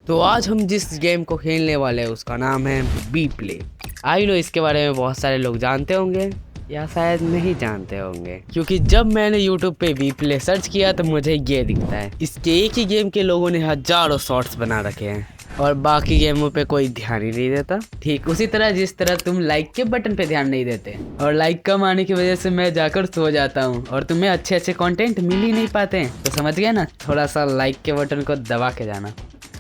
तो आज हम जिस गेम को खेलने वाले हैं उसका नाम है बी प्ले। आई नो इसके बारे में बहुत सारे लोग जानते होंगे या शायद नहीं जानते होंगे, क्योंकि जब मैंने YouTube पे बी प्ले सर्च किया तो मुझे ये दिखता है। इसके एक ही गेम के लोगों ने हजारों शॉर्ट्स बना रखे हैं और बाकी गेमों पे कोई ध्यान ही नहीं देता। ठीक उसी तरह जिस तरह तुम लाइक के बटन पे ध्यान नहीं देते और लाइक कम आने की वजह से मैं जाकर सो जाता हूँ और तुम्हें अच्छे अच्छे कंटेंट मिल ही नहीं पाते हैं। तो समझ गया ना, थोड़ा सा लाइक के बटन को दबा के जाना।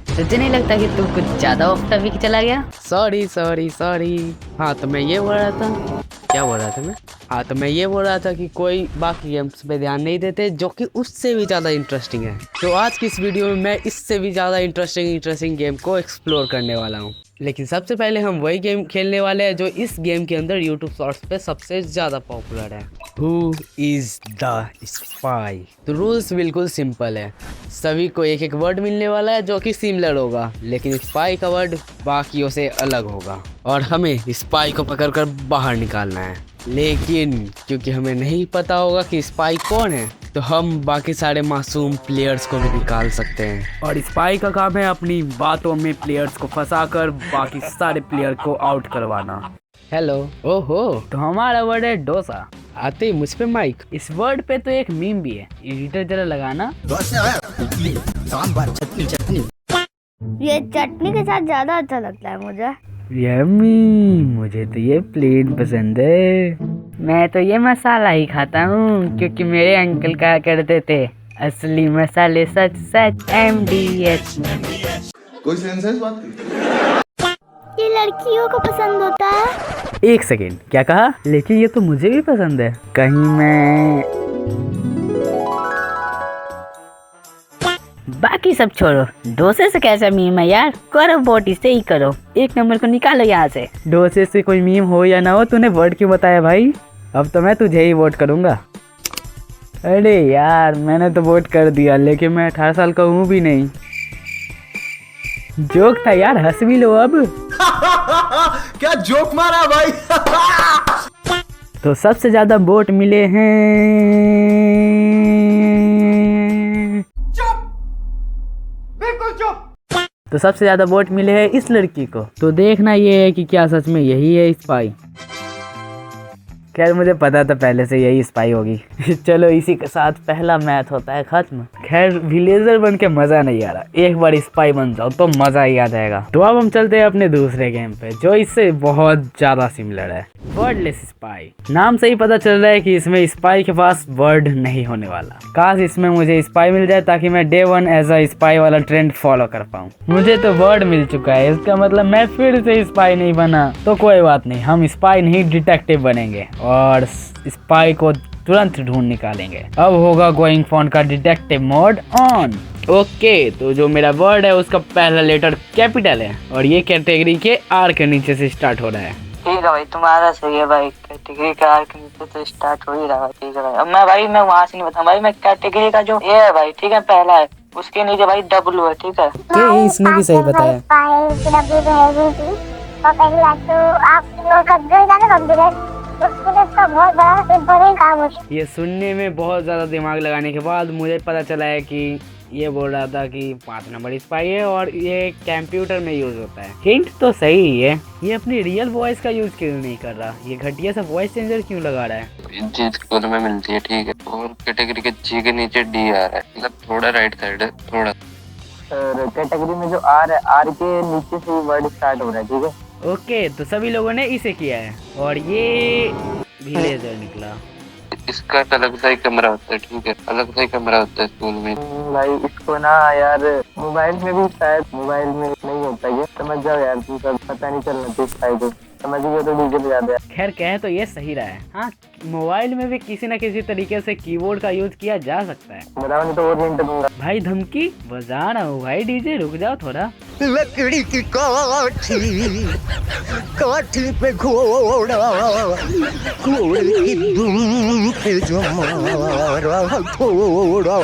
तुझे नहीं लगता कि तू कुछ ज्यादा ऑफ टॉपिक चला गया? Sorry sorry sorry. हाँ तो मैं ये बोल रहा था, क्या बोल रहा था मैं? हाँ तो मैं ये बोल रहा था कि कोई बाकी गेम्स पे ध्यान नहीं देते जो कि उससे भी ज़्यादा इंटरेस्टिंग है। तो आज की इस वीडियो में मैं इससे भी ज़्यादा इंटरेस्टिंग गेम को एक्सप्लोर करने वाला हूँ। लेकिन सबसे पहले हम वही गेम खेलने वाले हैं जो इस गेम के अंदर यूट्यूब शॉर्ट्स पे सबसे ज़्यादा पॉपुलर है, हु इज़ द स्पाई। तो रूल्स बिल्कुल सिंपल है, सभी को एक एक वर्ड मिलने वाला है जो कि सिमिलर होगा, लेकिन स्पाई का वर्ड बाकियों से अलग होगा और हमें स्पाई को पकड़कर बाहर निकालना है। लेकिन क्योंकि हमें नहीं पता होगा कि स्पाई कौन है तो हम बाकी सारे मासूम प्लेयर्स को भी निकाल सकते हैं और स्पाई का काम है अपनी बातों में प्लेयर्स को फंसाकर बाकी सारे प्लेयर को आउट करवाना। हेलो, ओहो, तो हमारा वर्ड है डोसा। आते ही मुझ पे माइक। इस वर्ड पे तो एक मीम भी है, एडिटर जरा लगाना। ये चटनी के साथ ज्यादा अच्छा लगता है मुझे। यम्मी, मुझे तो ये प्लेन पसंद है। मैं तो ये मसाला ही खाता हूँ क्योंकि मेरे अंकल कहा करते थे असली मसाले सच सच MDH। कोई सेंस है इस बात की? ये लड़कियों को पसंद होता है। एक सेकेंड, क्या कहा? लेकिन ये तो मुझे भी पसंद है। कहीं मैं बाकी सब छोड़ो, डोसे से कैसा मीम है यार? करो बोटी से ही करो, एक नंबर को निकालो यहाँ से। डोसे से कोई मीम हो या ना हो, तूने वर्ड क्यों बताया भाई? अब तो मैं तुझे ही वोट करूंगा। अरे यार, मैंने तो वोट कर दिया लेकिन मैं 18 साल का हूँ भी नहीं। जोक था यार, हंस भी लो अब। क्या जोक मारा भाई? तो सबसे ज्यादा वोट मिले हैं, तो सबसे ज्यादा वोट मिले हैं इस लड़की को। तो देखना ये है कि क्या सच में यही है स्पाई। खैर मुझे पता था पहले से यही स्पाई होगी। चलो इसी के साथ पहला मैच होता है खत्म। खैर विलेजर बन के मजा नहीं आ रहा, एक बार स्पाई बन जाओ तो मजा ही आ जाएगा। तो अब हम चलते हैं अपने दूसरे गेम पे जो इससे बहुत ज्यादा सिमिलर है, वर्डलेस स्पाई। नाम से ही पता चल रहा है कि इसमें स्पाई के पास वर्ड नहीं होने वाला। काश इसमें मुझे स्पाई मिल जाए ताकि मैं डे 1 एज अ स्पाई वाला ट्रेंड फॉलो कर पाऊँ। मुझे तो वर्ड मिल चुका है, इसका मतलब मैं फिर से स्पाई नहीं बना। तो कोई बात नहीं, हम स्पाई नहीं डिटेक्टिव बनेंगे और स्पाई को तुरंत ढूंढ निकालेंगे। अब होगा गोइंग फोन का डिटेक्टिव मोड ऑन। ओके, तो जो मेरा वर्ड है उसका पहला लेटर कैपिटल है और ये कैटेगरी के R के नीचे से स्टार्ट हो रहा है। ठीक है भाई, तुम्हारा सही है भाई। कैटेगरी का R के नीचे से स्टार्ट हो ही रहा है। ठीक है भाई, अब मैं वहाँ से नहीं बताऊँ भाई। मैं कैटेगरी का जो ये है भाई, ठीक है, पहला है, उसके नीचे भाई W है। ठीक है, ये इसने भी सही बताया। बहुत बड़ा काम है। ये सुनने में बहुत ज़्यादा दिमाग लगाने के बाद मुझे पता चला है कि ये बोल रहा था कि 5 नंबर स्पाई है और ये कंप्यूटर में यूज होता है। हिंट तो सही ही है, ये अपनी रियल वॉइस का यूज क्यों नहीं कर रहा? ये घटिया सा वॉइस चेंजर क्यों लगा रहा है? चीज को में मिलती है। ठीक है, और कैटेगरी के G के नीचे D आ रहा है, मतलब थोड़ा राइट साइड है थोड़ा। कैटेगरी में जो R है, R के नीचे से वर्ड स्टार्ट हो रहा है। ठीक है, ओके, तो सभी लोगों ने इसे किया है और ये विलेजर निकला। इसका अलग सा ही कमरा होता है। ठीक है, अलग सा ही कमरा होता है स्कूल में। भाई इसको ना यार मोबाइल में भी शायद मोबाइल में नहीं होता ये, समझ जाओ यार, तुम सब पता नहीं चलना चाहिए स्पाई को, समझ गए तो डीजे बजा दे। खैर कहे तो ये सही रहा है। हाँ, मोबाइल में भी किसी न किसी तरीके से कीबोर्ड का यूज किया जा सकता है। बताओ नहीं तो और हिंट दूंगा भाई। धमकी बजा रहा हूँ भाई, डीजे रुक जाओ थोड़ा। लकड़ी की काठी, काठी पे घोड़ा, घोड़े की दुम पे जो मारा घोड़ा।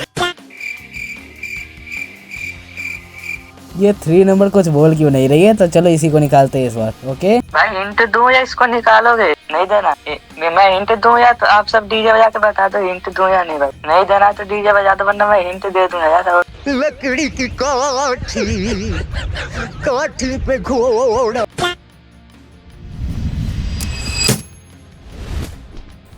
ये 3 नंबर कुछ बोल क्यों नहीं रही है? तो चलो इसी को निकालते हैं इस बार। ओके भाई, हिंट दूं या इसको निकालोगे? नहीं देना। मैं हिंट दूं या तो आप सब डीजे बजा के बता दो। हिंट दूं या नहीं भाई? नहीं देना तो डीजे बजा दो, वरना मैं हिंट दे दूंगा यार। लकड़ी की काठी, काठी पे घोड़ा।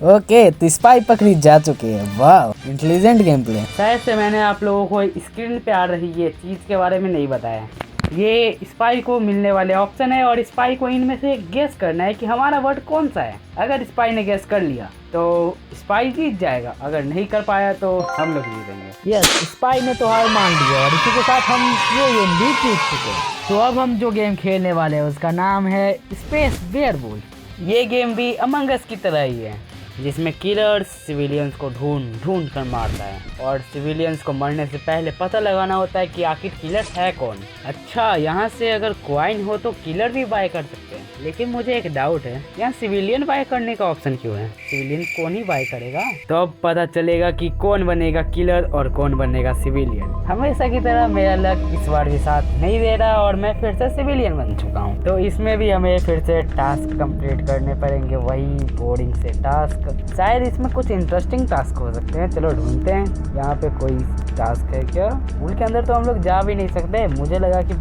ओके, तो स्पाई पकड़ी जा चुकी है। वाह, इंटेलिजेंट गेम प्ले। शायद से मैंने आप लोगों को स्क्रीन पे आ रही ये चीज़ के बारे में नहीं बताया। ये स्पाई को मिलने वाले ऑप्शन है और स्पाई को इनमें से गेस करना है कि हमारा वर्ड कौन सा है। अगर स्पाई ने गेस कर लिया तो स्पाई जीत जाएगा, अगर नहीं कर पाया तो हम लोग जीतेंगे। यस, स्पाई ने तो हार मान लिया और इसी के साथ हम ये गेम भी जीत चुके हैं। तो अब हम जो गेम खेलने वाले हैं उसका नाम है स्पेस वेयरवुल्फ। ये गेम भी अमंग अस की तरह ही है, जिसमें किलर्स सिविलियंस को ढूंढ कर मारता है और सिविलियंस को मरने से पहले पता लगाना होता है कि आखिर किलर है कौन। अच्छा, यहाँ से अगर क्वाइन हो तो किलर भी बाय कर सकते हैं, लेकिन मुझे एक डाउट है, यहाँ सिविलियन बाय करने का ऑप्शन क्यों है? सिविलियन कौन ही बाय करेगा? तो अब पता चलेगा कि कौन बनेगा किलर और कौन बनेगा सिविलियन। हमेशा की तरह मेरा लक इस बार भी साथ नहीं दे रहा और मैं फिर से सिविलियन बन चुका हूँ। तो इसमें भी हमें फिर से टास्क कंप्लीट करने पड़ेंगे, वही बोरिंग से टास्क। शायद इसमें कुछ इंटरेस्टिंग टास्क हो सकते हैं। चलो ढूंढते हैं यहाँ पे कोई टास्क है क्या। पूल के अंदर तो हम लोग जा भी नहीं सकते। मुझे लगा कि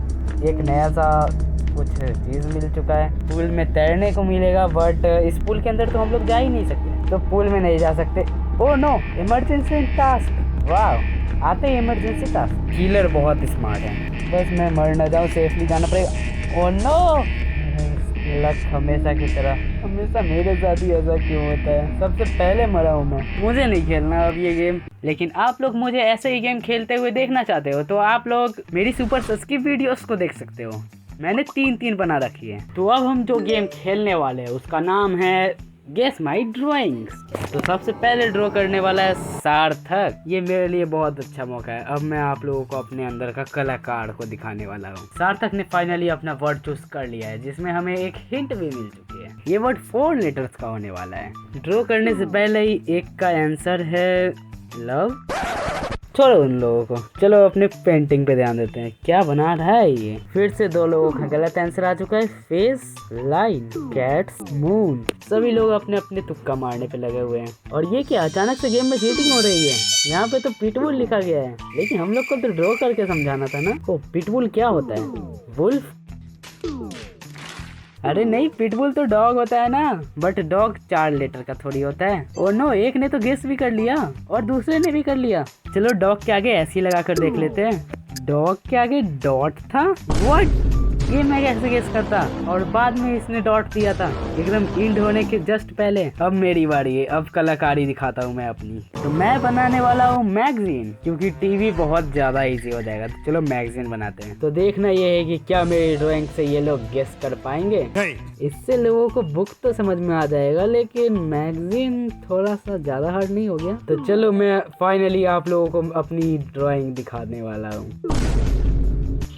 एक नया सा कुछ चीज़ मिल चुका है, पूल में तैरने को मिलेगा, बट इस पूल के अंदर तो हम लोग जा ही नहीं सकते, तो पूल में नहीं जा सकते। Oh no, emergency task. वाह, आते ही इमरजेंसी टास्क। किलर बहुत स्मार्ट है, बस मैं मर न जाऊँ, सेफली जाना पड़ेगा। ओह नो, लक हमेशा की तरह हमेशा मेरे साथ ही ऐसा क्यों होता है? सबसे पहले मरा हूँ मैं। मुझे नहीं खेलना अब ये गेम, लेकिन आप लोग मुझे ऐसे ही गेम खेलते हुए देखना चाहते हो तो आप लोग मेरी सुपर सब्सक्राइब वीडियोस को देख सकते हो। मैंने 3 बना रखी है। तो अब हम जो गेम खेलने वाले हैं उसका नाम है गेस माई ड्राइंग्स। तो सबसे पहले ड्रॉ करने वाला है सार्थक। ये मेरे लिए बहुत अच्छा मौका है। अब मैं आप लोगों को अपने अंदर का कलाकार को दिखाने वाला हूँ। सार्थक ने फाइनली अपना वर्ड चूज कर लिया है, जिसमें हमें एक हिंट भी मिल चुकी है। ये वर्ड 4 लेटर्स का होने वाला है। ड्रॉ करने से पहले ही एक का आंसर है लव। छोड़ो उन लोगों को, चलो अपने पेंटिंग पे ध्यान देते हैं। क्या बना रहा है ये? फिर से 2 लोगों का गलत आंसर आ चुका है। Face, line, cats, moon. सभी लोग अपने अपने तुक्का मारने पे लगे हुए हैं। और ये क्या, अचानक से गेम में चीटिंग हो रही है? यहाँ पे तो पिटबुल लिखा गया है, लेकिन हम लोग को तो ड्रॉ करके समझाना था ना। ओ, पिटबुल क्या होता है? वुल्फ? अरे नहीं, पिटबुल तो डॉग होता है ना, बट डॉग 4 लेटर का थोड़ी होता है। और नो, एक ने तो गेस भी कर लिया और दूसरे ने भी कर लिया। चलो डॉग के आगे ऐसे ही लगा कर देख लेते हैं। डॉग के आगे डॉट था। व्हाट? ये मैं कैसे गेस करता? और बाद में इसने डॉट दिया था एकदम इंड होने के जस्ट पहले। अब मेरी बारी है, अब कलाकारी दिखाता हूँ मैं अपनी। तो मैं बनाने वाला हूँ मैगजीन, क्योंकि टीवी बहुत ज्यादा इजी हो जाएगा। तो चलो मैगजीन बनाते हैं। तो देखना ये है कि क्या मेरी ड्राइंग से ये लोग गेस कर पाएंगे। इससे लोगों को बुक तो समझ में आ जाएगा, लेकिन मैगजीन थोड़ा सा ज्यादा हार्ड नहीं हो गया? तो चलो मैं फाइनली आप लोगों को अपनी ड्राइंग दिखाने वाला हूँ।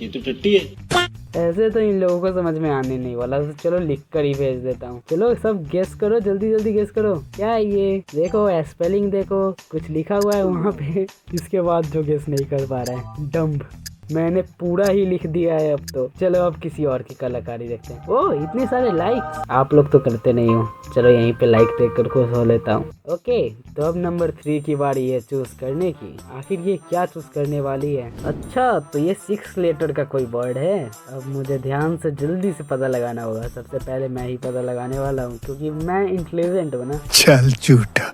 ये तो टट्टी है। ऐसे तो इन लोगों को समझ में आने नहीं वाला, तो चलो लिख कर ही भेज देता हूँ। चलो सब गेस करो, जल्दी जल्दी गेस करो। क्या है ये? देखो स्पेलिंग देखो, कुछ लिखा हुआ है वहाँ पे। इसके बाद जो गेस नहीं कर पा रहा है, डम्ब। मैंने पूरा ही लिख दिया है अब तो। चलो अब किसी और की कलाकारी देखते हैं। ओह, इतने सारे लाइक्स। आप लोग तो करते नहीं हो। चलो यहीं पे लाइक देकर खुश हो लेता हूँ। ओके, तो अब नंबर 3 की बारी है चूज करने की। आखिर ये क्या चूज करने वाली है? अच्छा, तो ये 6 लेटर का कोई वर्ड है। अब मुझे ध्यान से जल्दी से पता लगाना होगा। सबसे पहले मैं ही पता लगाने वाला हूँ, क्योंकि मैं इंटेलिजेंट हूँ ना। चल झूठा।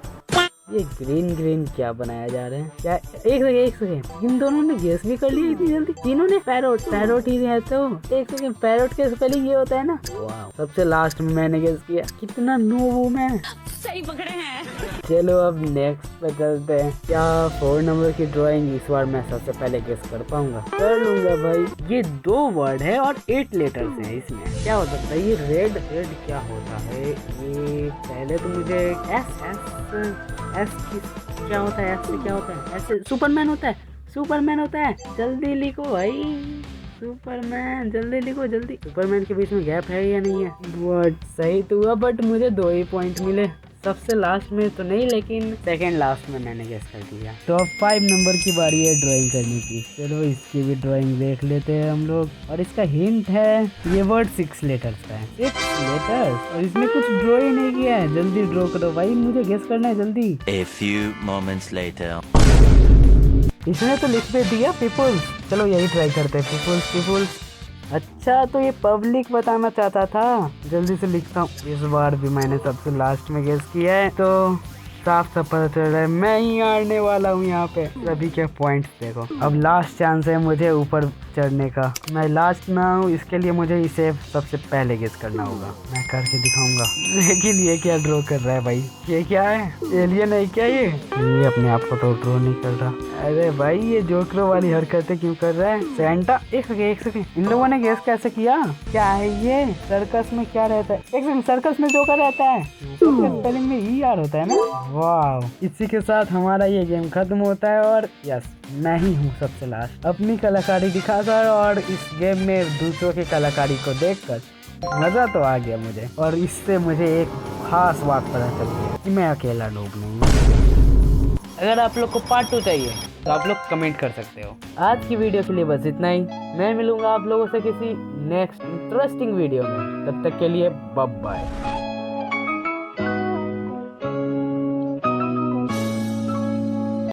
ये ग्रीन क्या बनाया जा रहा है? क्या? एक सेकेंड, इन दोनों ने गेस भी कर लिया इतनी जल्दी? तीनों ने पैरोट ही है। तो एक सेकेंड, पैरोट के स्पेलिंग ये होता है ना? वाह, सबसे लास्ट में मैंने गेस किया। कितना नूब हूँ मैं। सही पकड़े हैं। चलो अब नेक्स्ट पे चलते हैं। क्या 4 नंबर की ड्राइंग इस बार मैं सबसे पहले गेस कर पाऊंगा? कर लूंगा भाई। ये 2 वर्ड है और 8 लेटर्स हैं इसमें। क्या हो सकता है ये? रेड क्या होता है ये? पहले तो मुझे एस क्या होता है? एस से क्या होता है? ऐसे सुपरमैन होता है। जल्दी लिखो भाई, सुपरमैन, जल्दी लिखो जल्दी। सुपरमैन के बीच में गैप है या नहीं है? वर्ड सही तो हुआ, बट मुझे 2 ही पॉइंट मिले। सबसे लास्ट में तो नहीं, लेकिन सेकंड लास्ट में मैंने गेस कर दिया। तो अब 5 नंबर की बारी है ड्राइंग करने की। चलो इसकी भी ड्राइंग देख लेते हैं हम लोग। और इसका हिंट है, ये वर्ड 6 लेटर्स का है। 6 लेटर्स, और इसमें कुछ ड्रॉ ही नहीं किया है। जल्दी ड्रॉ करो भाई, मुझे गेस करना है जल्दी। A few moments later. इसने तो लिख दे दिया पीपुल्स। चलो यही ट्राई करते हैं, पीपुल्स पीपुल्स। अच्छा तो ये पब्लिक बताना चाहता था, जल्दी से लिखता हूँ। इस बार भी मैंने सबसे लास्ट में गेस किया है, तो साफ साफ पता चल रहा है मैं ही हारने वाला हूँ यहाँ पे। सभी के पॉइंट्स देखो। अब लास्ट चांस है मुझे ऊपर चढ़ने का। मैं लास्ट ना हूँ, इसके लिए मुझे इसे सबसे पहले गेस करना होगा। मैं करके दिखाऊंगा। लेकिन ये क्या ड्रॉ कर रहा है भाई? ये क्या है? एलियन है क्या ये अपने आप को तो ड्रॉ नहीं कर रहा। अरे भाई ये जोकरों वाली हरकतें क्यों कर रहा है? सेंटा। एक सेकंड, इन लोगों ने गेस कैसे किया? क्या है ये? सर्कस में क्या रहता है? एक सेकंड, सर्कस में जोकर रहता है? स्पेलिंग में ही यार होता है ना। वाह, इसी के साथ हमारा ये गेम खत्म होता है। और यस, मैं ही हूँ सबसे लास्ट। अपनी कलाकारी दिखाकर और इस गेम में दूसरों की कलाकारी को देखकर मजा तो आ गया मुझे। और इससे मुझे एक खास बात पता चल गई कि मैं अकेला लोग नहीं हूँ। अगर आप लोग को पार्ट 2 चाहिए तो आप लोग कमेंट कर सकते हो। आज की वीडियो के लिए बस इतना ही। मैं मिलूंगा आप लोगों से किसी नेक्स्ट इंटरेस्टिंग वीडियो में। तब तक के लिए बाय बाय।